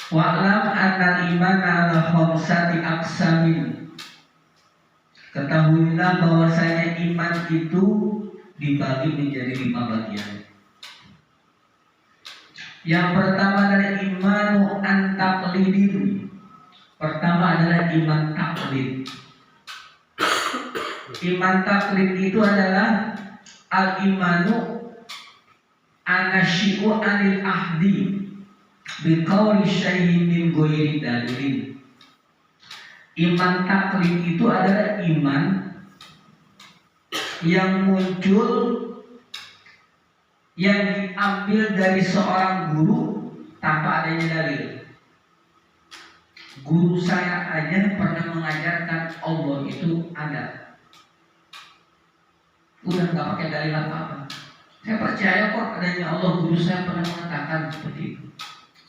Wa'lam annal iman ala khamsati aqsamin. Ketahuilah bahwasanya iman itu dibagi menjadi 5 bagian. Yang pertama adalah imanu an taqlidin. Pertama adalah iman taklid. Iman taklid itu adalah al-imanu anasyi'u anil ahdi biqauli syai'in min ghairi dalilin. Iman taklid itu adalah iman yang muncul, yang diambil dari seorang guru tanpa adanya dalil. Guru saya aja pernah mengajarkan Allah itu ada, udah nggak pakai dalil apa-apa. Saya percaya kok adanya Allah. Guru saya pernah mengatakan seperti itu.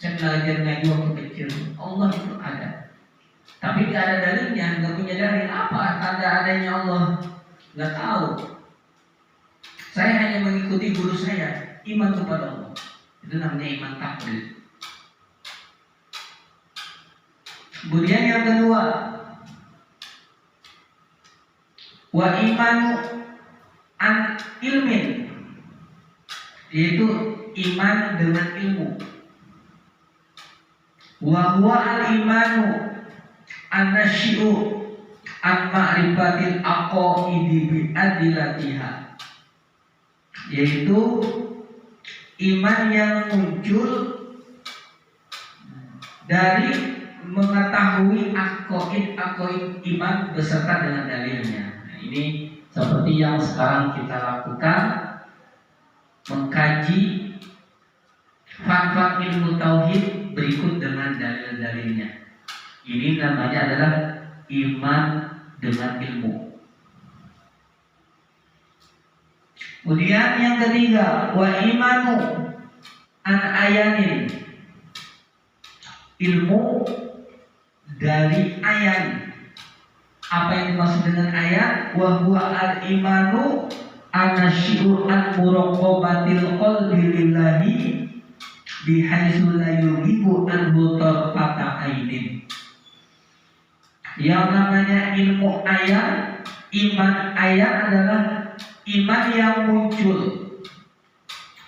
Saya belajar ngaji waktu kecil, Allah itu ada, tapi nggak ada dalilnya, nggak punya dalil. Apa tanda adanya Allah? Nggak tahu. Saya hanya mengikuti guru saya, iman kepada Allah. Itu namanya iman taklid. Kemudian yang kedua, wa imanu an ilmin, yaitu iman dengan ilmu. Wa huwa al-imanu an-nasyi'u an ma'rifatil aqaidi bi adillatiha, yaitu iman yang muncul dari mengetahui aqaid iman beserta dengan dalilnya. Nah, ini seperti yang sekarang kita lakukan, mengkaji fak-fak ilmu tauhid berikut dengan dalil-dalilnya. Ini namanya adalah iman dengan ilmu. Kemudian yang ketiga, wa imanu an ayanin, ilmu dari ayan. Apa yang dimaksud dengan ayan? Wa huwa al-imanu anasyi'u an muraqabatil qalbi lillahi bihaitsu la yughibu an tarfata ainin. Yang namanya ilmu ayan, iman ayan adalah iman yang muncul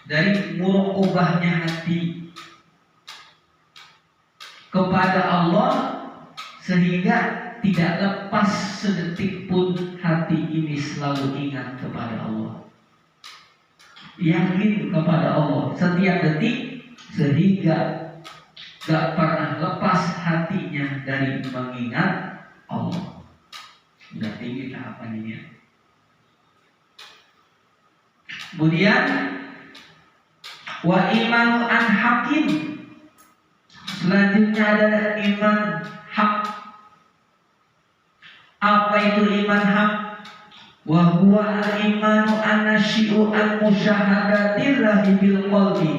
dari muraqabahnya hati kepada Allah, sehingga tidak lepas sedetik pun hati ini selalu ingat kepada Allah, yakin kepada Allah setiap detik, sehingga gak pernah lepas hatinya dari mengingat Allah. Sudah tinggi tahapan ini. Kemudian wa imanu an hakim, selanjutnya adalah iman hak. Apa itu iman hak? Wa huwa al-imanu an-nasyi'u an musyahadatillahi bil qalbi,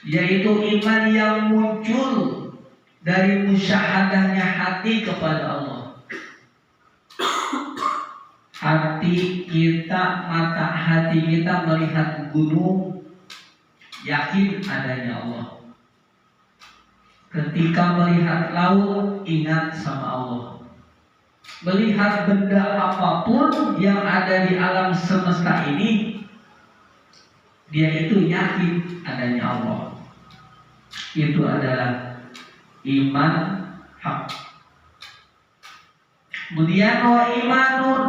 yaitu iman yang muncul dari musyahadahnya hati kepada Allah. Hati kita, mata hati kita melihat gunung, yakin adanya Allah. Ketika melihat laut, ingat sama Allah. Melihat benda apapun yang ada di alam semesta ini, dia itu yakin adanya Allah. Itu adalah iman hak. Kemudian wa imanun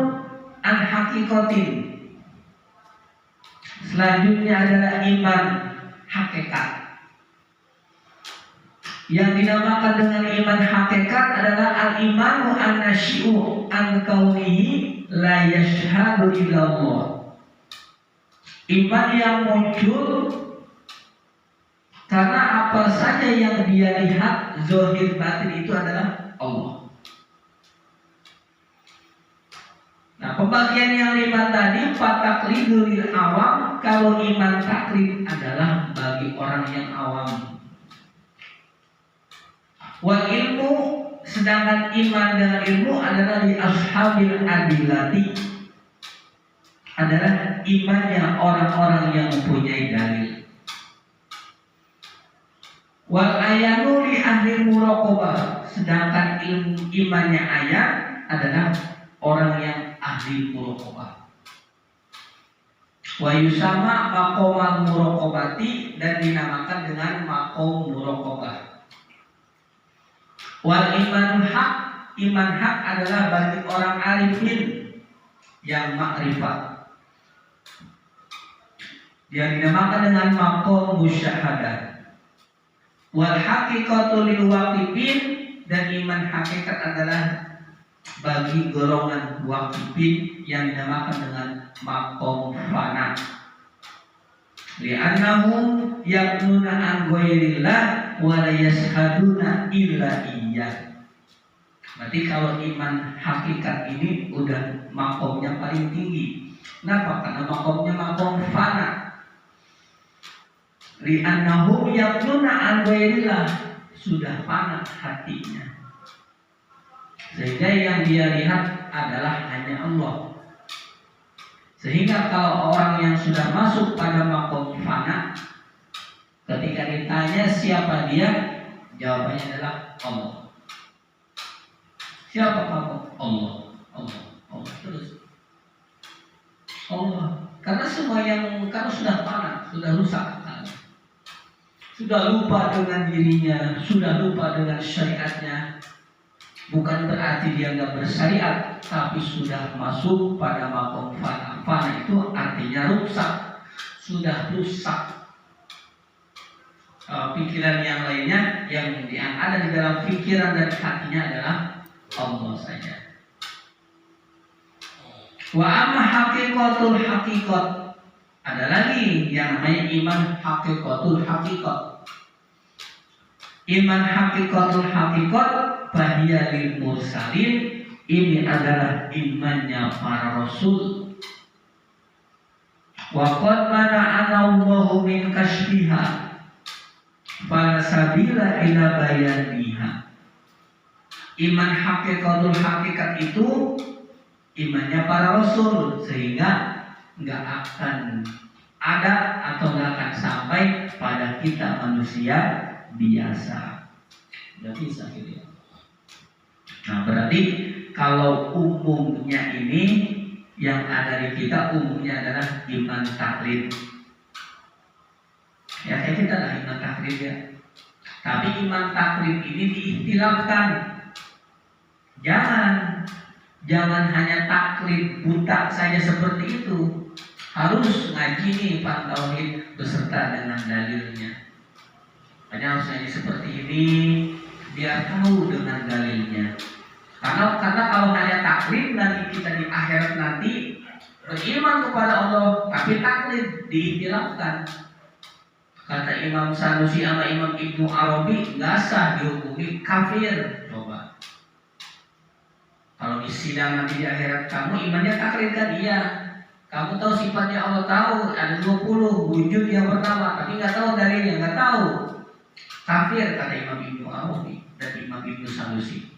an haqiqatin, selanjutnya adalah iman hakikat. Yang dinamakan dengan iman hakikat adalah al-imanu an-nasyi'u an kaunihi la yashhadu illallah. Iman yang muncul karena apa saja yang dia lihat, zahir batin itu adalah Allah. Nah, pembagian yang 5 tadi, fataklidul lil awam. Kalau iman taklid adalah bagi orang yang awam. Wal ilmu, sedangkan iman dengan ilmu adalah di ashabil adillati, adalah imannya orang-orang yang mempunyai dalil. Wal ayanu li ahli muraqabah, sedangkan imannya ayat adalah orang yang ahli muraqabah. Wa yusama maqamal muraqabati, dan dinamakan dengan maqam muraqabah. Wal iman hak, iman hak adalah bagi orang arifin yang makrifat. Dia dinamakan dengan maqam musyahadah. Wal haqiqatu lil waqifin, dan iman hakikat adalah bagi golongan waqifin yang dinamakan dengan maqam fana. Li'annahum yaqnuna an ghairillah wa la yashhaduna illa iyyah. Berarti kalau iman hakikat ini udah maqamnya paling tinggi. Kenapa? Karena maqamnya maqam fana. Li'annahum yaqnuna an ghairillah, sudah fana hatinya, sehingga yang dia lihat adalah hanya Allah. Sehingga kalau orang yang sudah masuk pada maqam fana, ketika ditanya siapa dia, jawabannya adalah Allah. Siapa kamu? Allah, Allah, Allah, terus Allah. Karena semua yang kalau sudah fana, sudah rusak, sudah lupa dengan dirinya, sudah lupa dengan syariatnya. Bukan berarti dia nggak bersyariat, tapi sudah masuk pada maqam fana. Fana itu artinya rusak, sudah rusak. Pikiran yang lainnya yang ada di dalam pikiran dan hatinya adalah Allah saja. Wa amma haqiqatul haqiqat, ada lagi yang namanya iman haqiqatul haqiqat. Iman haqiqatul haqiqat bahia lil mursalin, ini adalah imannya para rasul. Wa qad mana'ana Allahu min kashfiha fala sabila ila bayaniha. Iman haqiqatul haqiqat itu imannya para rasul, sehingga nggak akan ada atau nggak akan sampai pada kita manusia biasa. Nggak bisa gitu ya. Nah, berarti kalau umumnya ini yang ada di kita umumnya adalah iman taklid. Ya kayak kita lah iman taklid ya. Tapi iman taklid ini diikhtilafkan. Jangan hanya taklid buta saja seperti itu. Harus ngaji nih Pak Tauhid beserta dengan dalilnya. Hanya harus ngaji seperti ini biar tahu dengan dalilnya. Karena kalau hanya taklid, nanti kita di akhirat nanti beriman kepada Allah tapi taklid diikhtilafkan. Kata Imam Sanusi sama Imam Ibnu Arabi, nggak sah dihukumi kafir. Coba kalau di sidang nanti di akhirat, kamu imannya taklid kan? Iya. Kamu tahu sifatnya Allah, tahu ada 20 wujud yang pertama, tapi nggak tahu dalilnya, nggak tahu. Kafir kata Imam Ibnu Arabi dan Imam Ibnu Sanusi.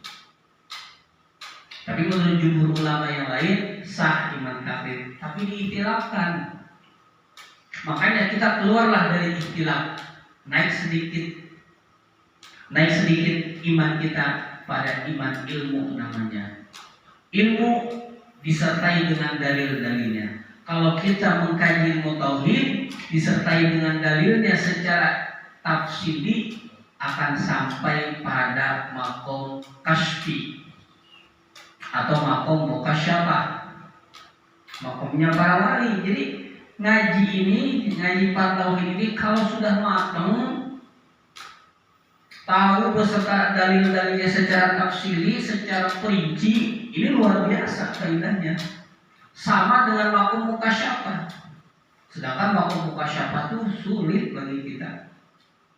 Tapi menurut jumhur ulama yang lain sah iman kafir, tapi diikhtilafkan. Makanya kita keluarlah dari ikhtilaf, naik sedikit iman kita pada iman ilmu namanya. Ilmu disertai dengan dalil-dalilnya. Kalau kita mengkaji ilmu tauhid disertai dengan dalilnya secara tafsili, akan sampai pada maqam kasfi atau maqam mukasyafah, maqamnya para wali. Jadi ngaji tauhid ini kalau sudah matang, tahu beserta dalil-dalilnya secara tafsili, secara perinci, ini luar biasa faedahnya. Sama dengan maqam mukasyafah. Sedangkan maqam mukasyafah itu sulit bagi kita.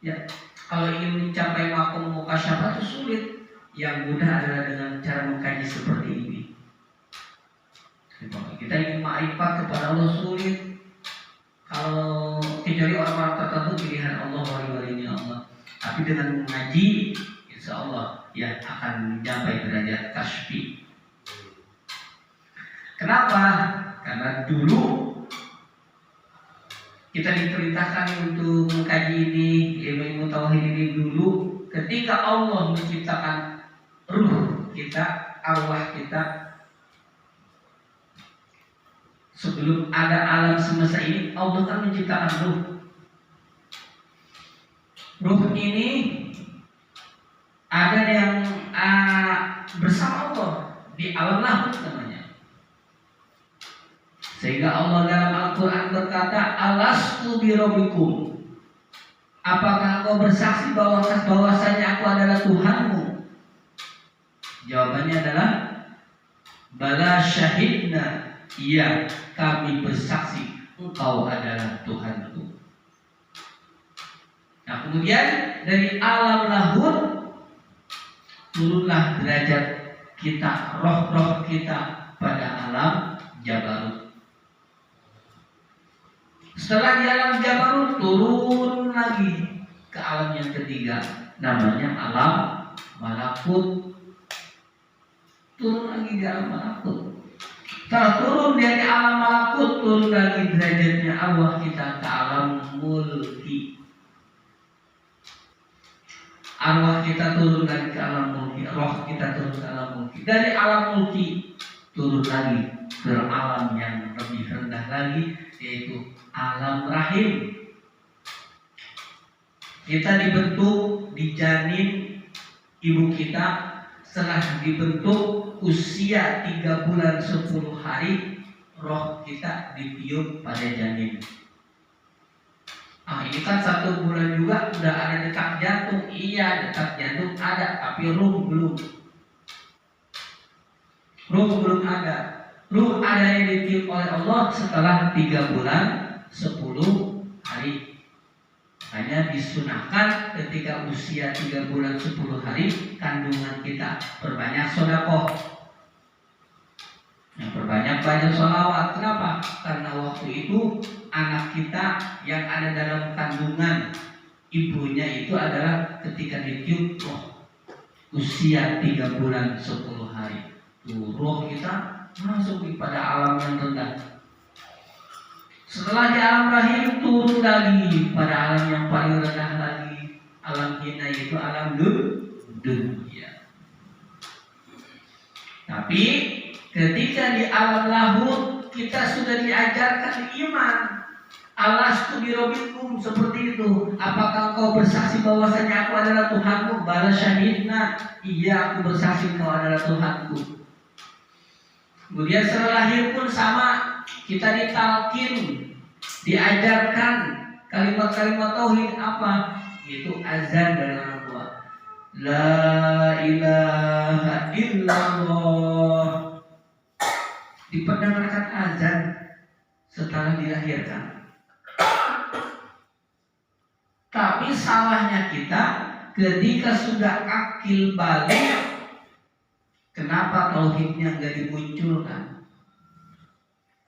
Ya, kalau ingin mencapai maqam mukasyafah itu sulit. Yang mudah adalah dengan cara mengkaji seperti ini. Kita ingin ma'rifat kepada Allah sulit. Kalau kecuali orang-orang tertentu pilihan Allah, wali-walinya Allah. Tapi dengan mengaji, insya Allah ya akan mencapai derajat kasfi. Kenapa? Karena dulu Kita diperintahkan untuk mengkaji ini, ilmu tauhid ini dulu ketika Allah menciptakan ruh kita, arwah kita. Sebelum ada alam semesta ini, Allah kan menciptakan ruh. Ruh ini ada yang bersama Allah di alam lahut namanya. Sehingga Allah dalam Al-Quran berkata, alastu birabbikum, apakah engkau bersaksi bahwasanya aku adalah Tuhanmu? Jawabannya adalah bala syahidna, iya kami bersaksi engkau adalah Tuhanku. Nah kemudian dari alam lahut turunlah derajat kita, roh-roh kita pada alam jabarut. Setelah di alam jabarut turun lagi ke alam yang ketiga, namanya alam malakut. Turun lagi di alam malakut. Setelah turun dari alam malakut, turun lagi derajatnya Allah kita ke alam mulki. Arwah kita turun lagi ke alam mulki, roh kita turun ke alam mulki. Dari alam mulki turun lagi ke alam yang lebih rendah lagi, yaitu alam rahim. Kita dibentuk di janin ibu kita. Setelah dibentuk usia 3 bulan 10 hari, roh kita ditiup pada janin. Ini kan 1 bulan juga udah ada detak jantung. Iya, detak jantung ada, tapi ruh belum. Ruh belum ada. Ruh ada yang ditiup oleh Allah setelah 3 bulan 10 hari. Hanya disunahkan ketika usia 3 bulan 10 hari kandungan kita perbanyak sedekah. Yang perbanyak sholawat. Kenapa? Karena waktu itu anak kita yang ada dalam kandungan ibunya itu adalah ketika ditiup roh usia 3 bulan 10 hari. Roh kita masuk pada alam yang rendah. Setelah di alam rahim turun lagi pada alam yang paling rendah lagi, alam hina, yaitu alam dunia. Tapi ketika di alam lahut kita sudah diajarkan iman. Alastu birabbikum, seperti itu. Apakah engkau bersaksi bahwasanya aku adalah Tuhanmu? Bala syahidna, iya aku bersaksi engkau adalah Tuhanku. Kemudian setelah lahir pun sama, kita ditalkin, diajarkan kalimat-kalimat tauhid apa? Itu azan dari orang tua. La ilaha illallah. Diperdengarkan azan setelah dilahirkan. Tapi salahnya kita ketika sudah akil balik, kenapa tauhidnya nggak dimunculkan?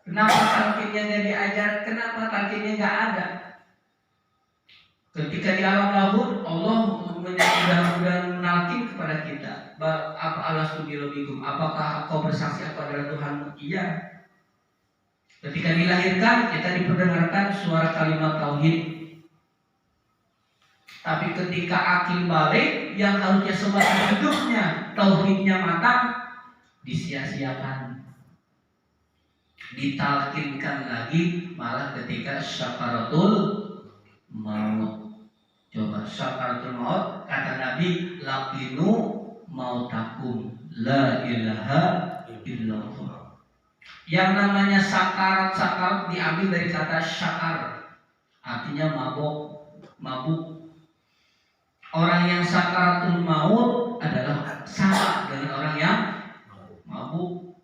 Kenapa talqinnya nggak diajar? Kenapa talqinnya nggak ada? Ketika di alam lahut Allah sudah menalkin kepada kita, apa alastu birabbikum, apakah kau bersaksi aku adalah Tuhanmu? Iya. Ketika dilahirkan kita diperdengarkan suara kalimat tauhid. Tapi ketika akil balik yang harusnya sebagai hidupnya tauhidnya matang, disia-siakan, ditalkinkan lagi malah ketika syakaratul maut. Coba syakaratul maut, kata Nabi, laqinu mautakum la ilaha illallah. Yang namanya sakarat diambil dari kata syakar, artinya mabuk. Orang yang sakaratul maut adalah sama dengan orang yang mabuk.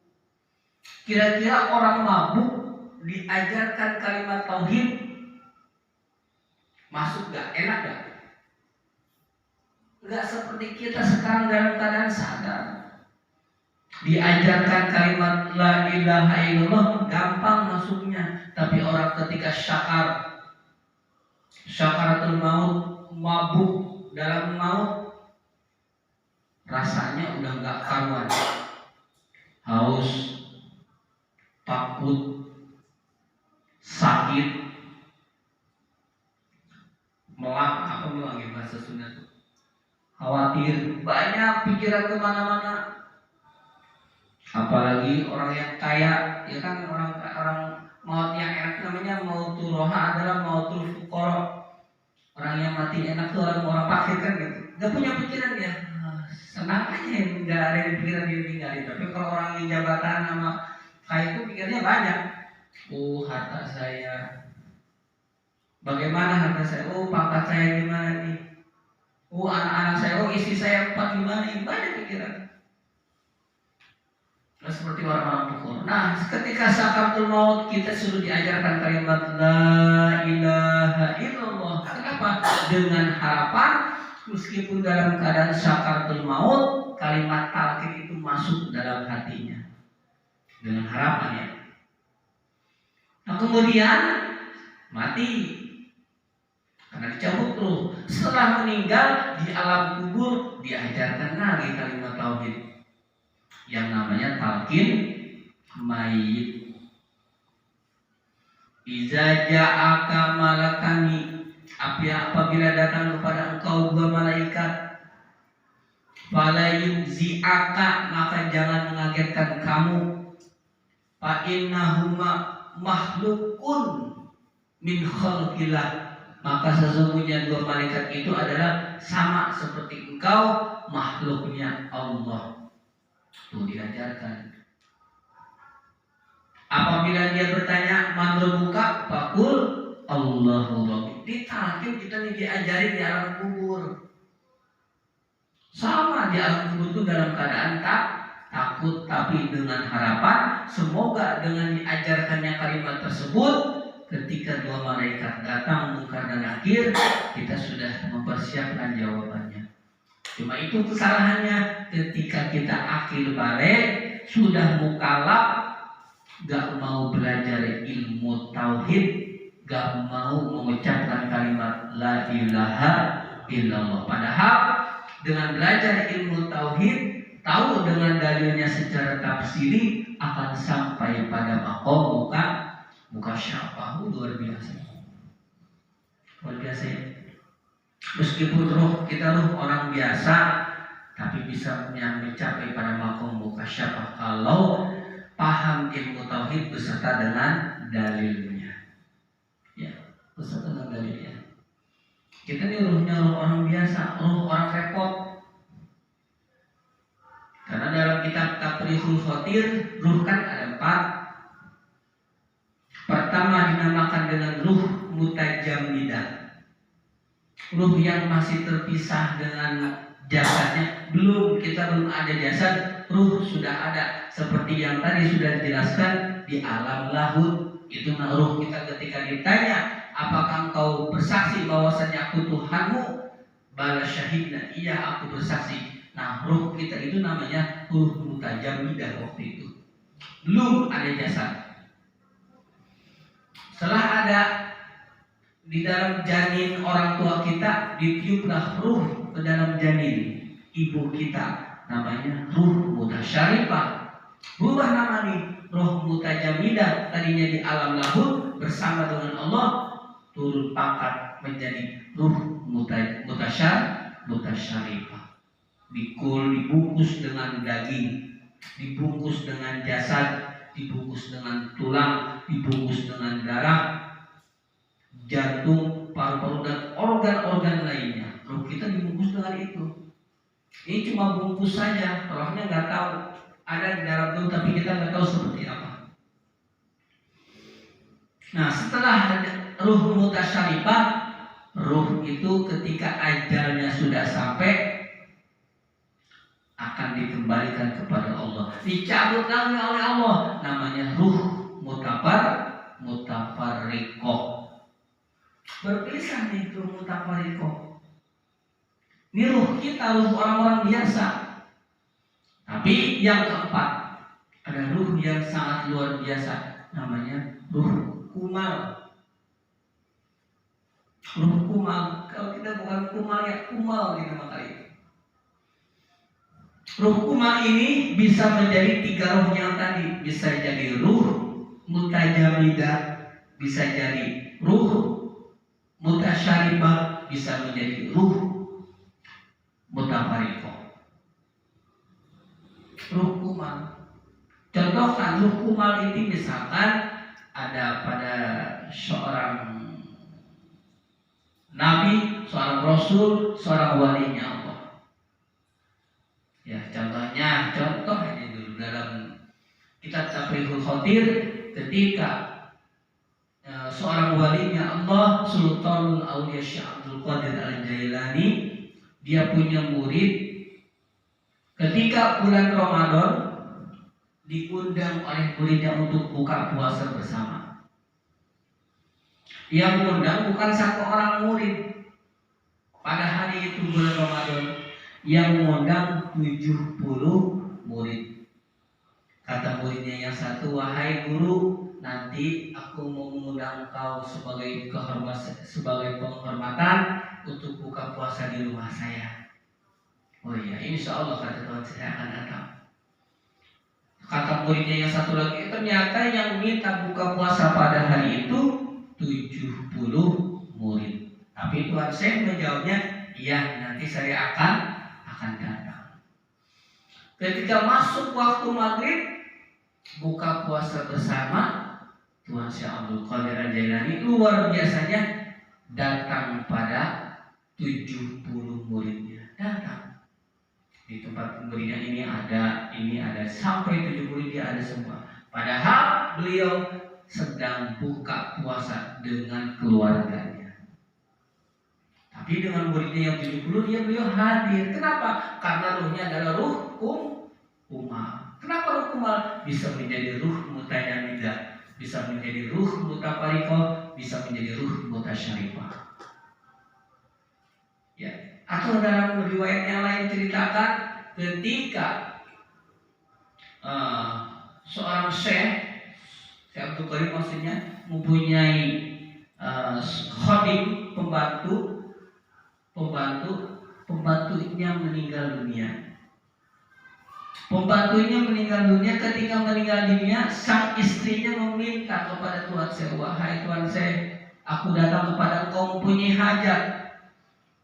Kira-kira orang mabuk diajarkan kalimat tauhid masuk gak? Enak gak? Gak seperti kita sekarang dalam keadaan sadar. Diajarkan kalimat la ilaha illallah gampang masuknya. Tapi orang ketika syakaratul maut, mabuk dalam maut, rasanya udah gak karuan. Haus, takut, sakit, melak apa melak bahasa Sunda tuh, khawatir, banyak pikiran kemana-mana. Apalagi orang yang kaya, ya kan, orang maut yang enak namanya mautul roha adalah mautul fuqara. Orang yang mati enak tuh orang fakir kan gitu, nggak punya pikiran dia. Senang aja, nggak ada yang pikiran dia tinggalin. Tapi kalau orang yang jabatan sama kaya itu pikirnya banyak. Oh, harta saya, bagaimana harta saya? Oh, pangkat saya gimana nih? Oh, anak-anak saya, oh istri saya gimana nih? Banyak pikiran. Nah, seperti orang-orang kufur. Nah, ketika sakaratul maut kita suruh diajarkan kalimat la ilaha illallah. Kenapa? Dengan harapan meskipun dalam keadaan sakaratul maut, kalimat talqin itu masuk dalam hatinya. Dengan harapan ya. Nah, kemudian mati karena dicabut ruh. Setelah meninggal di alam kubur diajarkan lagi kalimat tauhid yang namanya talqin mayit. Iza ja'aka malakani, apabila datang kepada engkau dua malaikat, fala yunzi'aka, maka jangan mengagetkan kamu. Fa innahuma makhlukun min khalqillah, maka sesungguhnya dua malaikat itu adalah sama seperti engkau, makhluknya Allah. Tuh diajarkan. Apabila dia bertanya man rabbuka, faqul Allahu rabbi. Di talqin kita nih diajarin di alam kubur. Sama di alam kubur itu dalam keadaan takut, tapi dengan harapan semoga dengan diajarkannya kalimat tersebut, ketika dua malaikat datang Munkar dan Nakir, kita sudah mempersiapkan jawabannya. Cuma itu kesalahannya, ketika kita akil balik, sudah mukallaf, gak mau belajar ilmu tauhid, gak mau mengucapkan kalimat la ilaha illallah. Padahal dengan belajar ilmu tauhid, tahu dengan dalilnya secara tafsiri, akan sampai pada makom muka syafah. Luar biasa. Luar biasa ya. Meskipun kita orang biasa, tapi bisa mencapai pada makom mukasyafah kalau paham ilmu tauhid beserta dengan dalilnya. Ya, beserta dengan dalilnya. Kita ini ruhnya ruh orang biasa, ruh orang repot. Karena dalam kitab Tafriqul Khatir, ruh kan ada 4. Pertama dinamakan dengan ruh mutajammidah. Ruh yang masih terpisah dengan jasadnya, kita belum ada jasad, ruh sudah ada. Seperti yang tadi sudah dijelaskan di alam lahud, itu ruh kita ketika ditanya, apakah engkau bersaksi bahwasanya aku Tuhanmu? Bala syahidna, iya aku bersaksi. Nah, ruh kita itu namanya ruh mutajammidah waktu itu. Belum ada jasad. Setelah ada di dalam janin orang tua kita, ditiuplah ruh ke dalam janin ibu kita, namanya ruh mutasyarifah. Berubah nama nih, ruh mutajammidah, tadinya di alam lahud bersama dengan Allah, turun pangkat menjadi ruh mutasyarifah. Dibungkus dengan daging, dibungkus dengan jasad, dibungkus dengan tulang, dibungkus dengan darah, jantung, paru-paru, dan organ-organ lainnya. Ruh kita dibungkus dengan itu. Ini cuma bungkus saja, rohnya nggak tahu. Ada di dalam tubuh, tapi kita nggak tahu seperti apa. Nah, setelah ruh mutasyarifah, ruh itu ketika ajalnya sudah sampai, akan dikembalikan kepada Allah. Dicabut lagi oleh Allah, namanya ruh mutafarriqah. Berpisah nih ruh mutafarriqah. Ini ruh kita, ruh orang-orang biasa. Tapi yang keempat, ada ruh yang sangat luar biasa, namanya ruh kumal. Ruh kumal, kalau kita bukan kumal ya kumal di nama kali. Ruh kumal ini bisa menjadi 3 ruh yang tadi, bisa jadi ruh mutajammidah, bisa jadi ruh mutasyarifah, bisa menjadi ruh mutafariqah. Ruh kumal. Contohkan ruh kumal ini misalkan ada pada seorang nabi, seorang rasul, seorang walinya Allah. Ya, contoh ini dulu dalam kitab Tafriqul Khatir ketika seorang walinya Allah, Sultanul Auliya Syekh Abdul Qadir Al-Jailani, dia punya murid. Ketika bulan Ramadan diundang oleh muridnya untuk buka puasa bersama. Yang mengundang bukan satu orang murid. Pada hari itu bulan Ramadan, yang mengundang 70 murid. Kata muridnya yang satu, wahai guru, nanti aku mau mengundang engkau sebagai penghormatan untuk buka puasa di rumah saya. Oh iya, insya Allah kata Tuhan, saya akan datang. Kata muridnya yang satu lagi, ternyata yang minta buka puasa pada hari itu 70 murid. Tapi Tuhan saya menjawabnya, iya nanti saya akan datang. Ketika masuk waktu maghrib, buka puasa bersama, Tuhan Syekh Abdul Qadir Al-Jailani luar biasanya datang pada 70 muridnya. Datang. Di tempat muridnya ini ada sampai 70 dia ada semua. Padahal beliau sedang buka puasa dengan keluarganya. Tapi dengan muridnya yang 70 beliau hadir. Kenapa? Karena ruhnya adalah ruh kumal. Kenapa ruh kumal? Bisa menjadi ruh mutayamidah, bisa menjadi ruh mutafariqah, bisa menjadi ruh mutasyarifah. Ya. Atau dalam riwayat yang lain ceritakan ketika seorang Syekh Abdul Qadir maksudnya mempunyai khadim pembantunya meninggal dunia. Pembantunya meninggal dunia. Ketika meninggal dunia, sang istrinya meminta kepada Tuhan saya, wahai Tuhan saya, aku datang kepada engkau mempunyai hajat.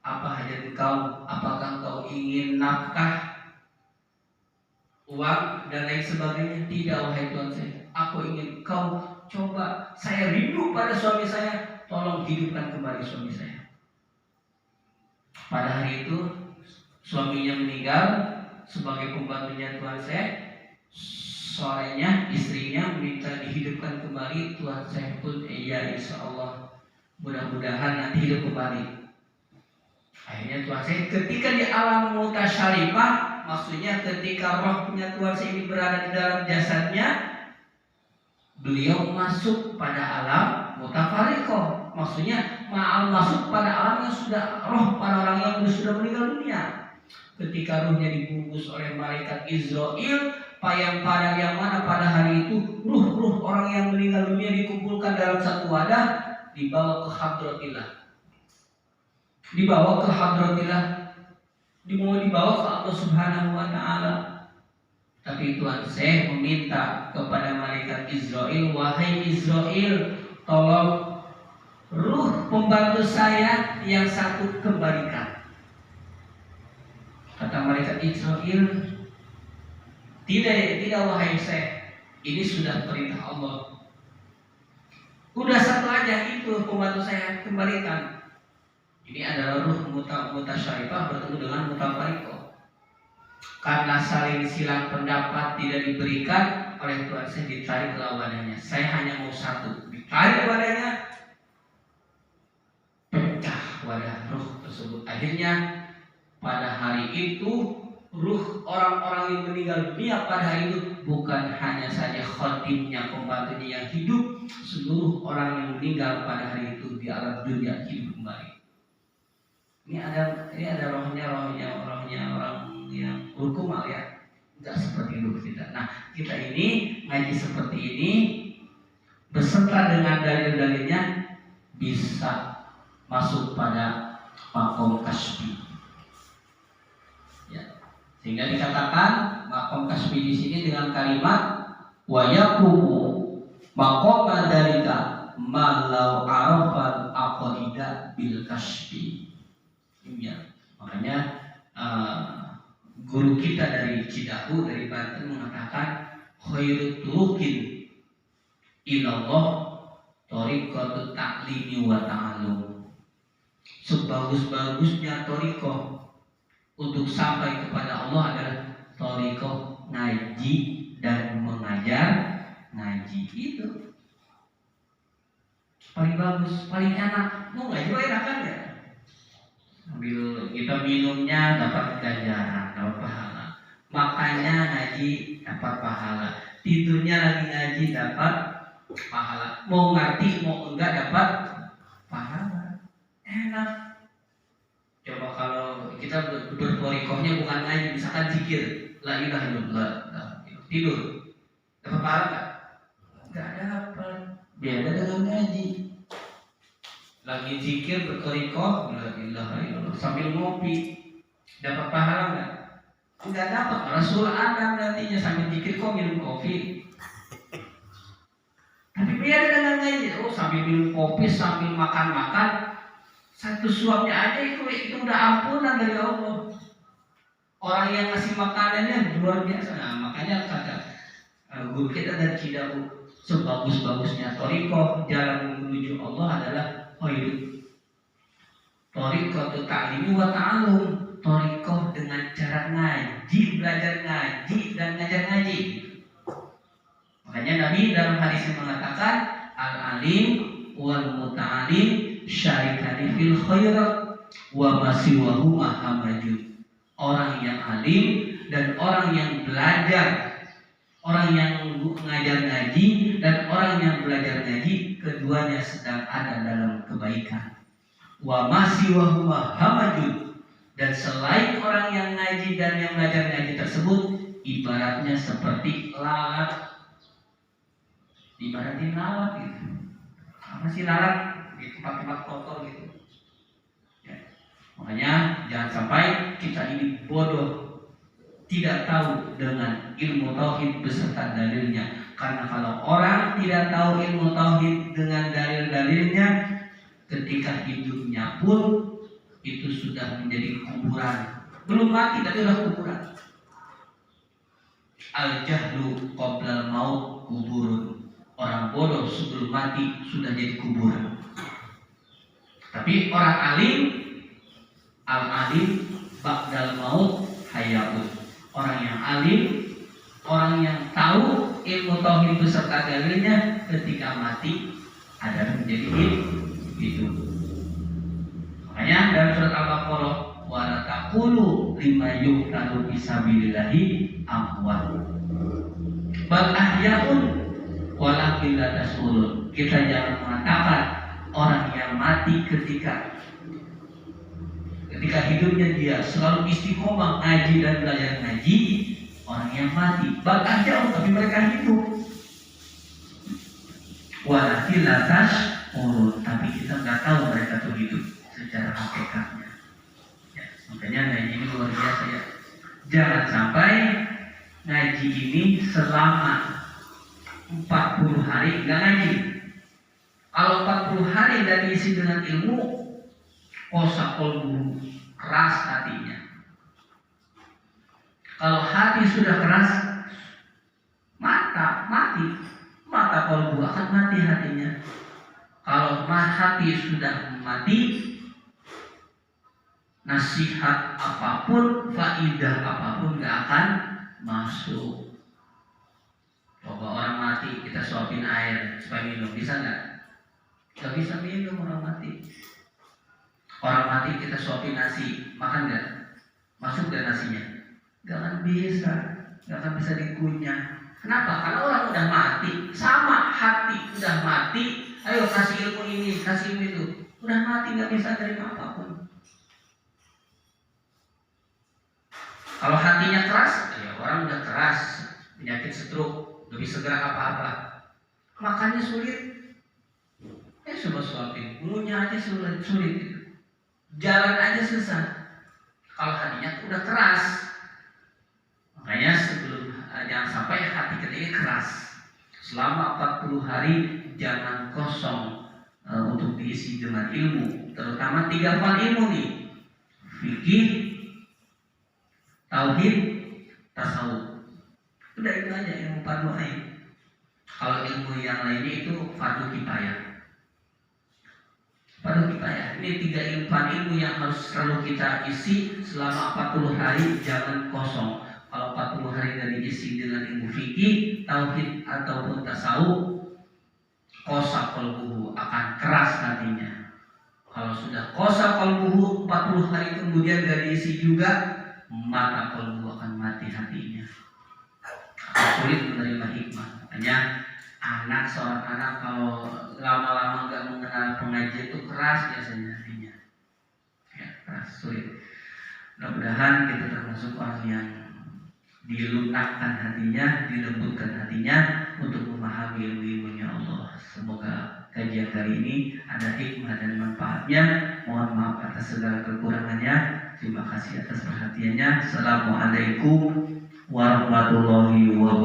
Apa hajat engkau? Apakah engkau ingin nafkah, uang dan lain sebagainya? Tidak, wahai Tuhan saya. Aku ingin kau coba, saya rindu pada suami saya, tolong hidupkan kembali suami saya. Pada hari itu suaminya meninggal sebagai pembantunya Tuhan saya. Sorenya istrinya minta dihidupkan kembali. Tuhan saya pun iya, insya Allah mudah-mudahan nanti hidup kembali. Akhirnya Tuhan saya ketika di alam mutasyarifah, maksudnya ketika rohnya Tuhan saya ini berada di dalam jasadnya, beliau masuk pada alam mutafariqah. Maksudnya masuk pada alam yang sudah roh para orang yang sudah meninggal dunia. Ketika rohnya dibungkus oleh malaikat Israel, padang yang mana pada hari itu ruh-ruh orang yang meninggal dunia dikumpulkan dalam satu wadah, dibawa ke hadratillah. Dibawa ke Allah Subhanahu wa Ta'ala. Tapi Tuhan saya meminta kepada malaikat Israel, wahai Israel, tolong ruh pembantu saya yang satu kembalikan. Kata malaikat Israel, tidak wahai saya, ini sudah perintah Allah. Udah satu aja itu pembantu saya kembalikan. Ini adalah ruh mutasyarifah bertemu dengan mutafariqah. Karena saling silang pendapat tidak diberikan oleh Tuhan saya, ditarik wadahnya. Saya hanya mau satu, ditarik wadahnya, pecah wadah ruh tersebut. Akhirnya pada hari itu ruh orang-orang yang meninggal dunia pada hari itu bukan hanya saja khadimnya, pembantunya yang hidup, seluruh orang yang meninggal pada hari itu di alam dunia hidup kembali. Ini ada rohnya orang yang berkumal ya, tidak seperti ruh kita. Nah, kita ini ngaji seperti ini beserta dengan dalil-dalilnya bisa masuk pada makom kasbi. Ya. Sehingga dikatakan makom kasbi di sini dengan kalimat wa yaqumu maqama dalika ma law arafal aqida bil kasbi. Ya, makanya guru kita dari Cidahu dari Banten mengatakan khairut turukin ilallah thariqatut ta'limi wa ta'allum. Sebagus-bagusnya thariqah untuk sampai kepada Allah adalah thariqah ngaji dan mengajar ngaji. Itu paling bagus, paling enak. Mau ngaji enak kan ya? Sambil kita minumnya dapat ganjaran, dapat pahala. Makanya ngaji dapat pahala. Tidurnya lagi ngaji dapat pahala. Mau ngerti mau enggak dapat pahala. Enak. Coba kalau kita bertorikohnya bukan ngaji, misalkan zikir, la ilaha illallah, tidur, dapat pahala enggak? Enggak dapat. Beda dengan ngaji. Lagi zikir bertorikoh, la ilaha illallah, sambil ngopi, dapat pahala enggak? Enggak dapat. Rasul Adam nantinya sambil zikir kok minum kopi. Tapi beda dengan ngaji. Oh, sambil minum kopi, sambil makan-makan, satu suapnya aja itu udah ampunan dari Allah. Orang yang ngasih makanannya luar biasa. Nah, makanya kata guru kita dari Cidahu, sebagus-bagusnya thariqah jalan menuju Allah adalah khairut. Thariqah ta'limi wa ta'allum. Thariqah dengan cara ngaji, belajar ngaji dan ngajar ngaji. Makanya Nabi dalam hadis yang mengatakan al-alim wal muta'alim syarikani fil khairat wa masiwahu mahamajud. Orang yang alim dan orang yang belajar, orang yang mengajar ngaji dan orang yang belajar ngaji, keduanya sedang ada dalam kebaikan. Wa masiwahu mahamajud. Dan selain orang yang ngaji dan yang belajar ngaji tersebut, ibaratnya seperti lalat. Ibaratin lalat gitu. Apa sih lalat? Di tempat-tempat kotor gitu. Ya. Makanya jangan sampai kita ini bodoh, tidak tahu dengan ilmu tauhid beserta dalilnya. Karena kalau orang tidak tahu ilmu tauhid dengan dalil-dalilnya, ketika hidupnya pun itu sudah menjadi kuburan. Belum mati tapi sudah kuburan. Al-jahlu qoblal maut kuburun. Orang bodoh sebelum mati sudah jadi kuburan. Tapi orang alim, al-alim ba'dal maut hayaun. Orang yang alim, orang yang tahu ilmu tauhid beserta dalilnya, ketika mati ada menjadi hidup. Makanya dalam surat Al-Baqarah, wa la taqulu lima yuqtalu fisabilillahi amwat bal ahya'un walakin la tashurun. Kita jangan mengatakan orang yang mati ketika hidupnya dia selalu istiqomah ngaji dan belajar ngaji, orang yang mati. Bal ahya'un, tapi mereka hidup. Walakin la tashurun, tapi kita nggak tahu mereka tuh hidup secara hakikatnya. Ya, makanya ngaji ini luar biasa ya. Jangan sampai ngaji ini selama 40 hari nggak ngaji. Kalau 40 hari dan diisi dengan ilmu, kosa kolbu, keras hatinya. Kalau hati sudah keras, mata kolbu akan mati hatinya. Kalau hati sudah mati, nasihat apapun, faidah apapun gak akan masuk. Coba orang mati kita suapin air supaya minum, bisa nggak? Gak bisa minum orang mati. Orang mati kita suapin nasi, makan nggak? Masuk gak nasinya? Gak akan bisa, gak akan bisa dikunyah. Kenapa? Karena orang udah mati, sama hati udah mati. Ayo kasih ilmu ini, kasih ilmu itu. Udah mati gak bisa terima apapun. Kalau hatinya keras, ya orang udah keras, penyakit stroke, gak bisa gerak apa-apa. Makannya sulit, coba suapin, ngunyah aja sulit. Jalan aja susah. Kalau hatinya udah keras, makanya jangan sampai hati kita ini keras. Selama 40 hari jangan kosong untuk diisi dengan ilmu, terutama 3 hal ilmu nih. fikih, tauhid, tasawuf. Udah itu aja ilmu fardu ain. Kalau ilmu yang lainnya itu fardu kifayah. Fardu kifayah. Ini 3 ilmu yang harus selalu kita isi selama 40 hari, jangan kosong. Kalau 40 hari tidak diisi dengan ilmu fikih, tauhid ataupun tasawuf, qasa qalbuhu, akan keras hatinya. Kalau sudah qasa qalbuhu 40 hari kemudian tidak diisi juga, maka qalbu akan mati hatinya. Sulit menerima hikmah. Makanya seorang anak kalau lama-lama nggak mengenal pengajian itu keras biasanya hatinya. Ya, keras, sulit. Mudah-mudahan kita termasuk orang yang dilunakkan hatinya, dilembutkan hatinya untuk memahami ilmu-ilmunya Allah. Semoga kajian kali ini ada hikmah dan manfaatnya. Mohon maaf atas segala kekurangannya. Terima kasih atas perhatiannya. Assalamualaikum warahmatullahi wabarakatuh.